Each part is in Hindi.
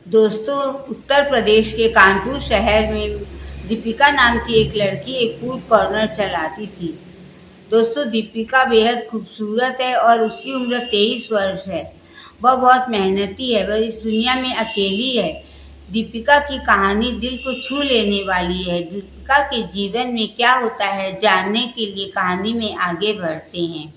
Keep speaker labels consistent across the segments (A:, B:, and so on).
A: दोस्तों, उत्तर प्रदेश के कानपुर शहर में दीपिका नाम की एक लड़की एक फूड कॉर्नर चलाती थी। दोस्तों, दीपिका बेहद खूबसूरत है और उसकी उम्र 23 वर्ष है। वह बहुत मेहनती है, वह इस दुनिया में अकेली है। दीपिका की कहानी दिल को छू लेने वाली है। दीपिका के जीवन में क्या होता है, जानने के लिए कहानी में आगे बढ़ते हैं।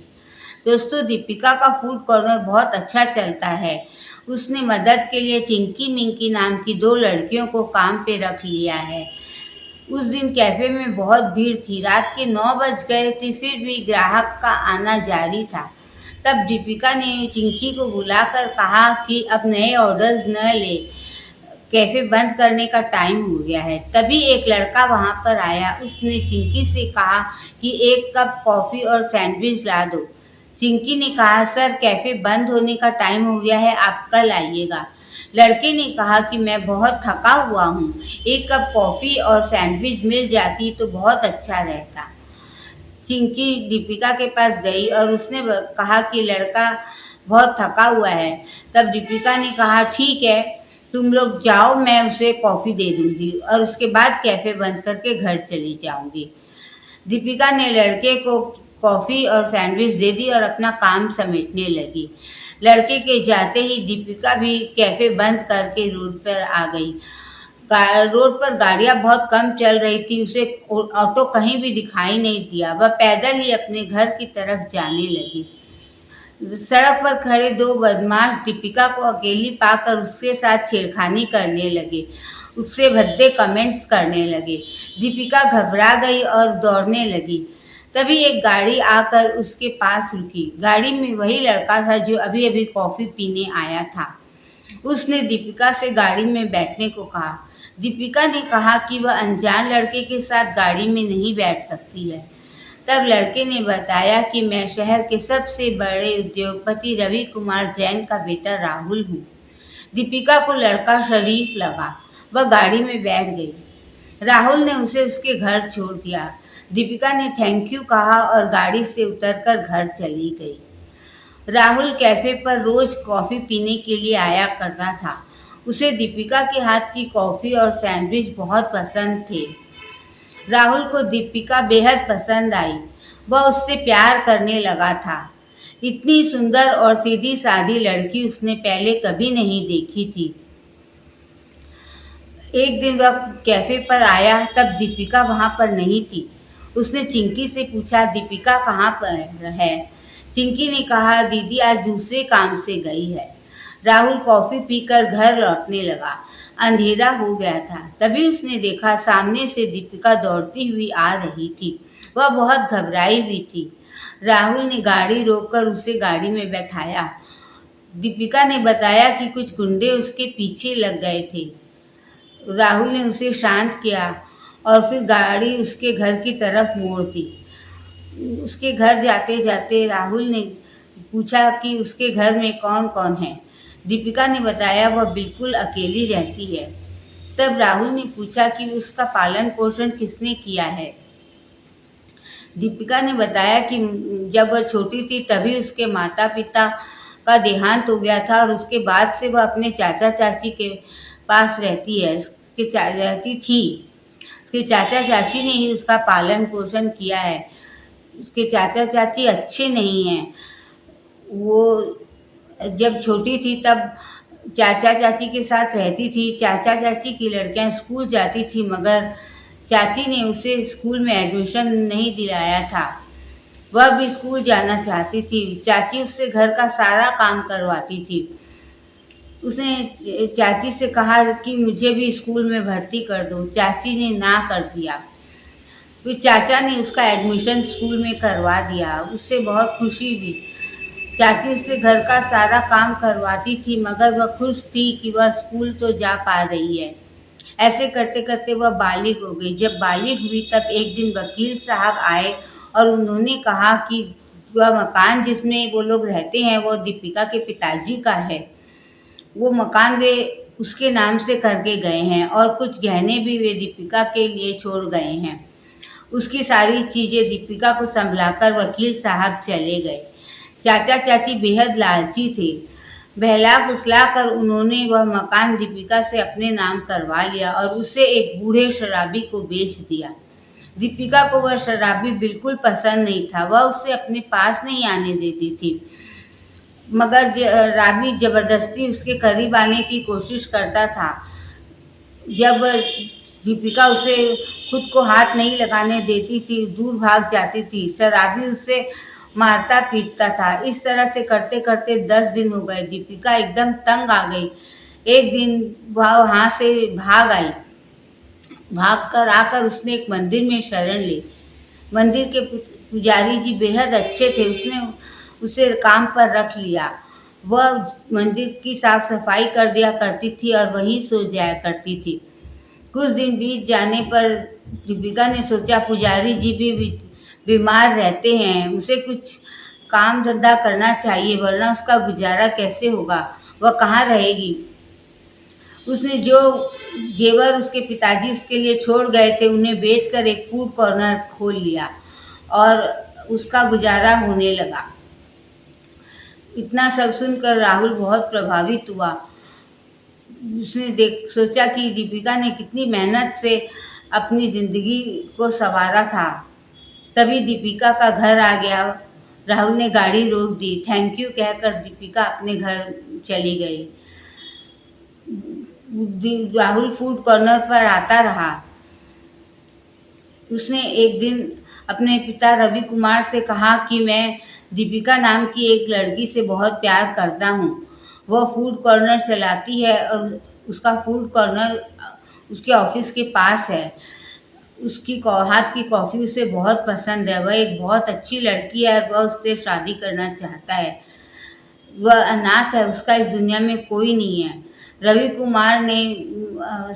A: दोस्तों, दीपिका का फूड कॉर्नर बहुत अच्छा चलता है। उसने मदद के लिए चिंकी मिंकी नाम की 2 लड़कियों को काम पे रख लिया है। उस दिन कैफ़े में बहुत भीड़ थी। रात के 9 बज गए थे, फिर भी ग्राहक का आना जारी था। तब दीपिका ने चिंकी को बुलाकर कहा कि अब नए ऑर्डर्स न ले, कैफ़े बंद करने का टाइम हो गया है। तभी एक लड़का वहाँ पर आया। उसने चिंकी से कहा कि 1 कप कॉफ़ी और सैंडविच ला दो। चिंकी ने कहा, सर कैफ़े बंद होने का टाइम हो गया है, आप कल आइएगा। लड़के ने कहा कि मैं बहुत थका हुआ हूँ, 1 कप कॉफ़ी और सैंडविच मिल जाती तो बहुत अच्छा रहता। चिंकी दीपिका के पास गई और उसने कहा कि लड़का बहुत थका हुआ है। तब दीपिका ने कहा, ठीक है, तुम लोग जाओ, मैं उसे कॉफ़ी दे दूंगी और उसके बाद कैफ़े बंद करके घर चली जाऊंगी। दीपिका ने लड़के को कॉफ़ी और सैंडविच दे दी और अपना काम समेटने लगी। लड़के के जाते ही दीपिका भी कैफ़े बंद करके रोड पर आ गई। रोड पर गाड़ियाँ बहुत कम चल रही थी, उसे ऑटो कहीं भी दिखाई नहीं दिया। वह पैदल ही अपने घर की तरफ जाने लगी। सड़क पर खड़े 2 बदमाश दीपिका को अकेली पाकर उसके साथ छेड़खानी करने लगे। उससे भद्दे कमेंट्स करने लगे। दीपिका घबरा गई और दौड़ने लगी। तभी एक गाड़ी आकर उसके पास रुकी। गाड़ी में वही लड़का था जो अभी-अभी कॉफ़ी पीने आया था। उसने दीपिका से गाड़ी में बैठने को कहा। दीपिका ने कहा कि वह अनजान लड़के के साथ गाड़ी में नहीं बैठ सकती है। तब लड़के ने बताया कि मैं शहर के सबसे बड़े उद्योगपति रवि कुमार जैन का बेटा राहुल हूँ। दीपिका को लड़का शरीफ लगा। वह गाड़ी में बैठ गई। राहुल ने उसे उसके घर छोड़ दिया। दीपिका ने थैंक यू कहा और गाड़ी से उतरकर घर चली गई। राहुल कैफ़े पर रोज़ कॉफ़ी पीने के लिए आया करता था। उसे दीपिका के हाथ की कॉफ़ी और सैंडविच बहुत पसंद थे। राहुल को दीपिका बेहद पसंद आई। वह उससे प्यार करने लगा था। इतनी सुंदर और सीधी-सादी लड़की उसने पहले कभी नहीं देखी थी। एक दिन वह कैफ़े पर आया, तब दीपिका वहाँ पर नहीं थी। उसने चिंकी से पूछा, दीपिका कहाँ पर है? चिंकी ने कहा, दीदी आज दूसरे काम से गई है। राहुल कॉफ़ी पीकर घर लौटने लगा। अंधेरा हो गया था। तभी उसने देखा सामने से दीपिका दौड़ती हुई आ रही थी। वह बहुत घबराई हुई थी। राहुल ने गाड़ी रोककर उसे गाड़ी में बैठाया। दीपिका ने बताया कि कुछ गुंडे उसके पीछे लग गए थे। राहुल ने उसे शांत किया और फिर गाड़ी उसके घर की तरफ मोड़ दी। उसके घर जाते-जाते राहुल ने पूछा कि उसके घर में कौन-कौन है। दीपिका ने बताया वह बिल्कुल अकेली रहती है। तब राहुल ने पूछा कि उसका पालन-पोषण किसने किया है। दीपिका ने बताया कि जब वह छोटी थी तभी उसके माता-पिता का देहांत हो गया था और उसके बाद से वह अपने चाचा-चाची के पास रहती थी। उसके चाचा-चाची ने ही उसका पालन-पोषण किया है। उसके चाचा-चाची अच्छे नहीं हैं। वो जब छोटी थी तब चाचा-चाची के साथ रहती थी। चाचा-चाची की लड़कियाँ स्कूल जाती थी, मगर चाची ने उसे स्कूल में एडमिशन नहीं दिलाया था। वह भी स्कूल जाना चाहती थी। चाची उससे घर का सारा काम करवाती थी। उसने चाची से कहा कि मुझे भी स्कूल में भर्ती कर दो। चाची ने ना कर दिया। फिर चाचा ने उसका एडमिशन स्कूल में करवा दिया। उससे बहुत खुशी हुई। चाची उससे घर का सारा काम करवाती थी, मगर वह खुश थी कि वह स्कूल तो जा पा रही है। ऐसे करते-करते वह बालिग हो गई। जब बालिग हुई तब एक दिन वकील साहब आए और उन्होंने कहा कि वह मकान जिसमें वो लोग रहते हैं वो दीपिका के पिताजी का है। वो मकान वे उसके नाम से करके गए हैं और कुछ गहने भी वे दीपिका के लिए छोड़ गए हैं। उसकी सारी चीज़ें दीपिका को सँभलाकर वकील साहब चले गए। चाचा-चाची बेहद लालची थे। बहला फुसला कर उन्होंने वह मकान दीपिका से अपने नाम करवा लिया और उसे एक बूढ़े शराबी को बेच दिया। दीपिका को वह शराबी बिल्कुल पसंद नहीं था, वह उसे अपने पास नहीं आने देती थी, मगर राबी जबरदस्ती उसके करीब आने की कोशिश करता था। जब दीपिका उसे खुद को हाथ नहीं लगाने देती थी, दूर भाग जाती थी, शराबी उसे मारता पीटता था। इस तरह से करते करते 10 दिन हो गए। दीपिका एकदम तंग आ गई। एक दिन वह वहाँ से भाग आई। भाग कर आकर उसने एक मंदिर में शरण ली। मंदिर के पुजारी जी बेहद अच्छे थे, उसने उसे काम पर रख लिया। वह मंदिर की साफ सफाई कर दिया करती थी और वहीं सो जाया करती थी। कुछ दिन बीत जाने पर दीपिका ने सोचा पुजारी जी भी बीमार रहते हैं, उसे कुछ काम धंधा करना चाहिए, वरना उसका गुजारा कैसे होगा, वह कहाँ रहेगी। उसने जो जेवर उसके पिताजी उसके लिए छोड़ गए थे उन्हें बेचकर एक फूड कॉर्नर खोल लिया और उसका गुजारा होने लगा। इतना सब सुनकर राहुल बहुत प्रभावित हुआ। उसने सोचा कि दीपिका ने कितनी मेहनत से अपनी ज़िंदगी को संवारा था। तभी दीपिका का घर आ गया। राहुल ने गाड़ी रोक दी। थैंक यू कहकर दीपिका अपने घर चली गई। राहुल फूड कॉर्नर पर आता रहा। उसने एक दिन अपने पिता रवि कुमार से कहा कि मैं दीपिका नाम की एक लड़की से बहुत प्यार करता हूँ। वह फूड कॉर्नर चलाती है और उसका फूड कॉर्नर उसके ऑफिस के पास है। उसकी हाथ की कॉफ़ी उसे बहुत पसंद है। वह एक बहुत अच्छी लड़की है और वह उससे शादी करना चाहता है। वह अनाथ है, उसका इस दुनिया में कोई नहीं है। रवि कुमार ने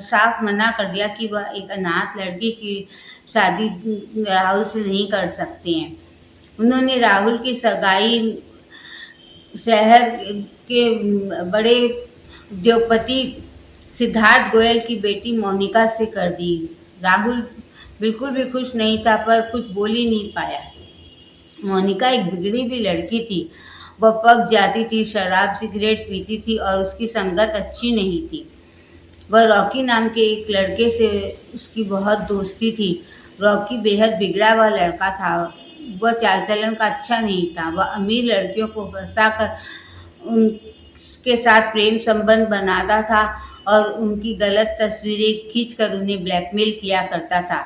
A: साफ मना कर दिया कि वह एक अनाथ लड़की की शादी राहुल से नहीं कर सकते हैं। उन्होंने राहुल की सगाई शहर के बड़े उद्योगपति सिद्धार्थ गोयल की बेटी मोनिका से कर दी। राहुल बिल्कुल भी खुश नहीं था, पर कुछ बोल ही नहीं पाया। मोनिका एक बिगड़ी हुई लड़की थी। वह पक जाती थी, शराब सिगरेट पीती थी और उसकी संगत अच्छी नहीं थी। वह रॉकी नाम के एक लड़के से उसकी बहुत दोस्ती थी। रॉकी बेहद बिगड़ा हुआ लड़का था। वह चाल चलन का अच्छा नहीं था। वह अमीर लड़कियों को फंसाकर उनके साथ प्रेम संबंध बनाता था और उनकी गलत तस्वीरें खींचकर उन्हें ब्लैकमेल किया करता था।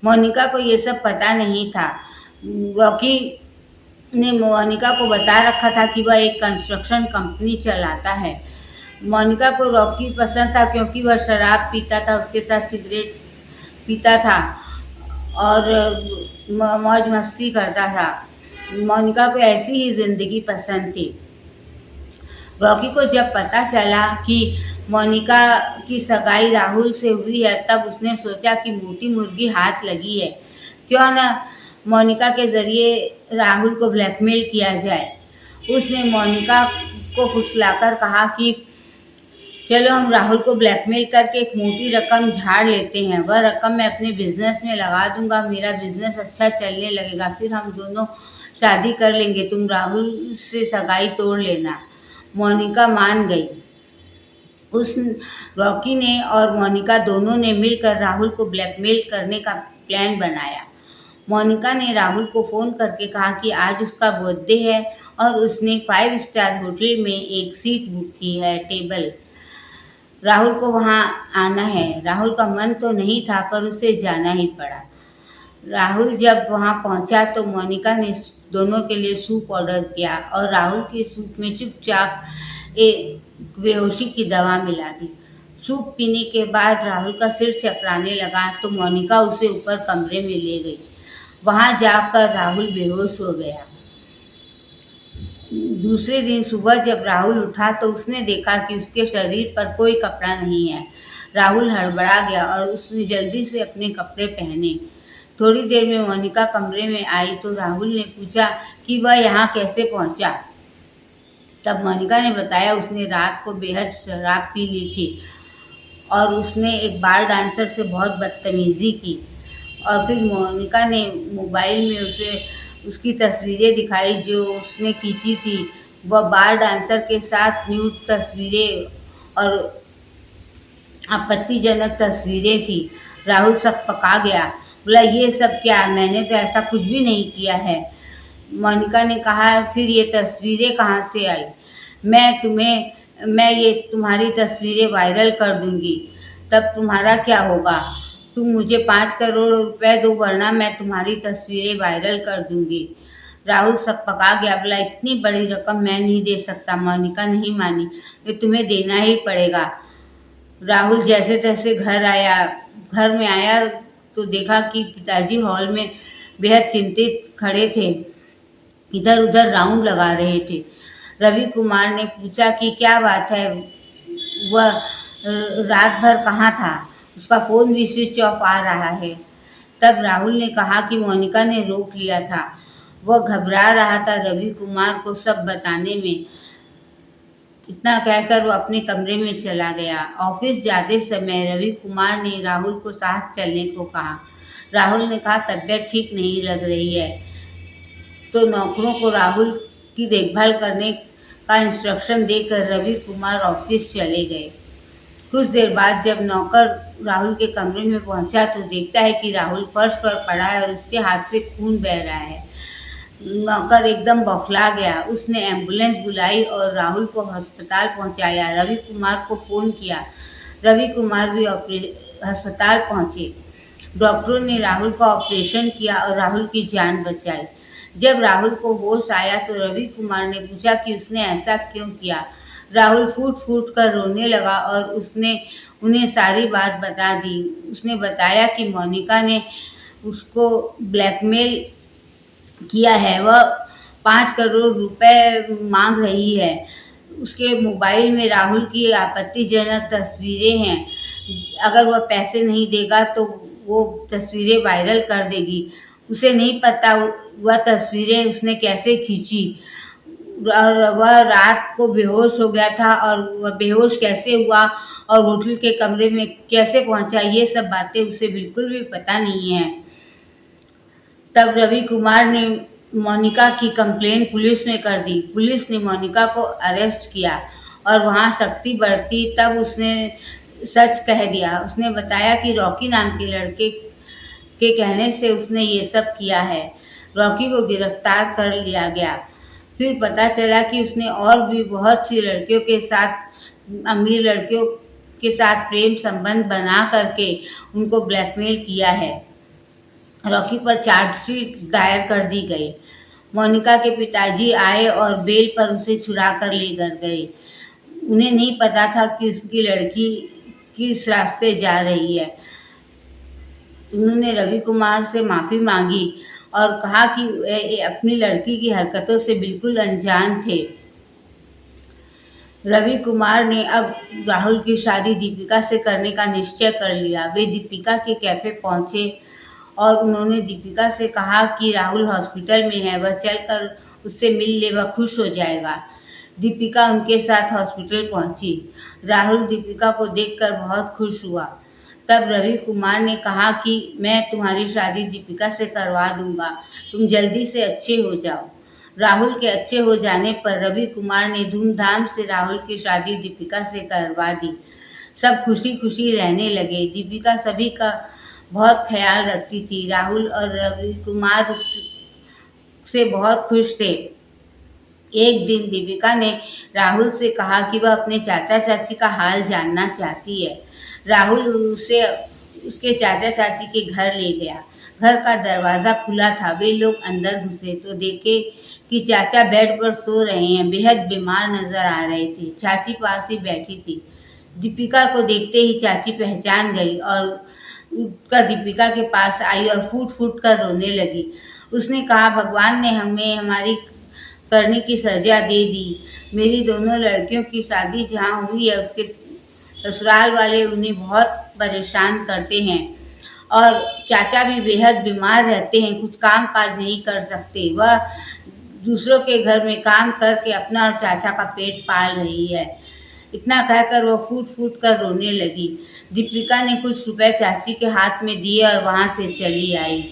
A: मोनिका को ये सब पता नहीं था। रॉकी ने मोनिका को बता रखा था कि वह एक कंस्ट्रक्शन कंपनी चलाता है। मोनिका को रॉकी पसंद था क्योंकि वह शराब पीता था, उसके साथ सिगरेट पीता था और मौज मस्ती करता था। मोनिका को ऐसी ही ज़िंदगी पसंद थी। रॉकी को जब पता चला कि मोनिका की सगाई राहुल से हुई है, तब उसने सोचा कि मोटी मुर्गी हाथ लगी है, क्यों न मोनिका के ज़रिए राहुल को ब्लैकमेल किया जाए। उसने मोनिका को फुसलाकर कहा कि चलो हम राहुल को ब्लैकमेल करके एक मोटी रकम झाड़ लेते हैं, वह रकम मैं अपने बिजनेस में लगा दूंगा, मेरा बिजनेस अच्छा चलने लगेगा, फिर हम दोनों शादी कर लेंगे, तुम राहुल से सगाई तोड़ लेना। मोनिका मान गई। उस रॉकी ने और मोनिका दोनों ने मिलकर राहुल को ब्लैकमेल करने का प्लान बनाया। मोनिका ने राहुल को फ़ोन करके कहा कि आज उसका बर्थडे है और उसने 5 स्टार होटल में एक सीट बुक की है, टेबल। राहुल को वहाँ आना है। राहुल का मन तो नहीं था, पर उसे जाना ही पड़ा। राहुल जब वहाँ पहुँचा तो मोनिका ने दोनों के लिए सूप ऑर्डर किया और राहुल के सूप में चुपचाप एक बेहोशी की दवा मिला दी। सूप पीने के बाद राहुल का सिर चकराने लगा तो मोनिका उसे ऊपर कमरे में ले गई। वहाँ जाकर राहुल बेहोश हो गया। दूसरे दिन सुबह जब राहुल उठा तो उसने देखा कि उसके शरीर पर कोई कपड़ा नहीं है। राहुल हड़बड़ा गया और उसने जल्दी से अपने कपड़े पहने। थोड़ी देर में मोनिका कमरे में आई तो राहुल ने पूछा कि वह यहाँ कैसे पहुँचा। तब मोनिका ने बताया उसने रात को बेहद शराब पी ली थी और उसने एक बार डांसर से बहुत बदतमीज़ी की। और फिर मोनिका ने मोबाइल में उसे उसकी तस्वीरें दिखाई जो उसने खींची थी। वह बार डांसर के साथ न्यूड तस्वीरें और आपत्तिजनक तस्वीरें थी। राहुल पका गया, बोला ये सब क्या, मैंने तो ऐसा कुछ भी नहीं किया है। मोनिका ने कहा, फिर ये तस्वीरें कहाँ से आई? मैं ये तुम्हारी तस्वीरें वायरल कर दूंगी, तब तुम्हारा क्या होगा? तुम मुझे 5 करोड़ रुपए दो, वरना मैं तुम्हारी तस्वीरें वायरल कर दूंगी। राहुल पका गया, बोला इतनी बड़ी रकम मैं नहीं दे सकता। मोनिका नहीं मानी, ये तुम्हें देना ही पड़ेगा। राहुल जैसे तैसे घर में आया तो देखा कि पिताजी हॉल में बेहद चिंतित खड़े थे, इधर उधर राउंड लगा रहे थे। रवि कुमार ने पूछा कि क्या बात है, वह रात भर कहाँ था? उसका फ़ोन भी स्विच ऑफ आ रहा है। तब राहुल ने कहा कि मोनिका ने रोक लिया था, वह घबरा रहा था रवि कुमार को सब बताने में। इतना कहकर वो अपने कमरे में चला गया। ऑफिस जाते समय रवि कुमार ने राहुल को साथ चलने को कहा। राहुल ने कहा तबीयत ठीक नहीं लग रही है, तो नौकरों को राहुल की देखभाल करने का इंस्ट्रक्शन देकर रवि कुमार ऑफिस चले गए। कुछ देर बाद जब नौकर राहुल के कमरे में पहुंचा तो देखता है कि राहुल फर्श पर पड़ा है और उसके हाथ से खून बह रहा है। नौकर एकदम बौखला गया। उसने एम्बुलेंस बुलाई और राहुल को अस्पताल पहुंचाया। रवि कुमार को फ़ोन किया। रवि कुमार भी अस्पताल पहुंचे। डॉक्टरों ने राहुल का ऑपरेशन किया और राहुल की जान बचाई। जब राहुल को होश आया तो रवि कुमार ने पूछा कि उसने ऐसा क्यों किया। राहुल फूट फूट कर रोने लगा और उसने उन्हें सारी बात बता दी। उसने बताया कि मोनिका ने उसको ब्लैकमेल किया है, वह 5 करोड़ रुपए मांग रही है। उसके मोबाइल में राहुल की आपत्तिजनक तस्वीरें हैं। अगर वह पैसे नहीं देगा तो वो तस्वीरें वायरल कर देगी। उसे नहीं पता वह तस्वीरें उसने कैसे खींची और वह रात को बेहोश हो गया था, और वह बेहोश कैसे हुआ और होटल के कमरे में कैसे पहुंचा, ये सब बातें उसे बिल्कुल भी पता नहीं है। तब रवि कुमार ने मोनिका की कंप्लेन पुलिस में कर दी। पुलिस ने मोनिका को अरेस्ट किया और वहाँ सख्ती बरती। तब उसने सच कह दिया। उसने बताया कि रॉकी नाम के लड़के के कहने से उसने ये सब किया है। रॉकी को गिरफ्तार कर लिया गया। फिर पता चला कि उसने और भी बहुत सी लड़कियों के साथ, अमीर लड़कियों के साथ प्रेम संबंध बना करके उनको ब्लैकमेल किया है। रॉकी पर चार्जशीट दायर कर दी गई। मोनिका के पिताजी आए और बेल पर उसे छुड़ा कर ले कर गए। उन्हें नहीं पता था कि उसकी लड़की किस रास्ते जा रही है। उन्होंने रवि कुमार से माफ़ी मांगी और कहा कि वे अपनी लड़की की हरकतों से बिल्कुल अनजान थे। रवि कुमार ने अब राहुल की शादी दीपिका से करने का निश्चय कर लिया। वे दीपिका के कैफ़े पहुंचे और उन्होंने दीपिका से कहा कि राहुल हॉस्पिटल में है, वह चलकर उससे मिल ले, वह खुश हो जाएगा। दीपिका उनके साथ हॉस्पिटल पहुंची। राहुल दीपिका को देखकर बहुत खुश हुआ। तब रवि कुमार ने कहा कि मैं तुम्हारी शादी दीपिका से करवा दूंगा, तुम जल्दी से अच्छे हो जाओ। राहुल के अच्छे हो जाने पर रवि कुमार ने धूमधाम से राहुल की शादी दीपिका से करवा दी। सब खुशी खुशी रहने लगे। दीपिका सभी का बहुत ख्याल रखती थी। राहुल और रवि कुमार से बहुत खुश थे। एक दिन दीपिका ने राहुल से कहा कि वह अपने चाचा चाची का हाल जानना चाहती है। राहुल उसे उसके चाचा चाची के घर ले गया। घर का दरवाज़ा खुला था। वे लोग अंदर घुसे तो देखे कि चाचा बेड पर सो रहे हैं, बेहद बीमार नजर आ रहे थे। चाची पास ही बैठी थी। दीपिका को देखते ही चाची पहचान गई और उठकर दीपिका के पास आई और फूट फूट कर रोने लगी। उसने कहा, भगवान ने हमें हमारी करने की सजा दे दी। मेरी दोनों लड़कियों की शादी जहाँ हुई है उसके ससुराल वाले उन्हें बहुत परेशान करते हैं और चाचा भी बेहद बीमार रहते हैं, कुछ काम काज नहीं कर सकते। वह दूसरों के घर में काम करके अपना और चाचा का पेट पाल रही है। इतना कहकर वो फूट फूट कर रोने लगी। दीपिका ने कुछ रुपए चाची के हाथ में दिए और वहाँ से चली आई।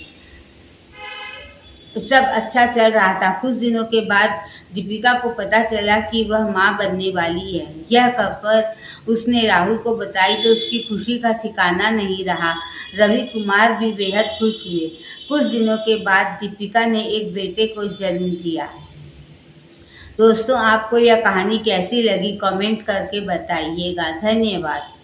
A: सब अच्छा चल रहा था। कुछ दिनों के बाद दीपिका को पता चला कि वह मां बनने वाली है। यह खबर उसने राहुल को बताई तो उसकी खुशी का ठिकाना नहीं रहा। रवि कुमार भी बेहद खुश हुए। कुछ दिनों के बाद दीपिका ने एक बेटे को जन्म दिया। दोस्तों, आपको यह कहानी कैसी लगी कमेंट करके बताइएगा। धन्यवाद।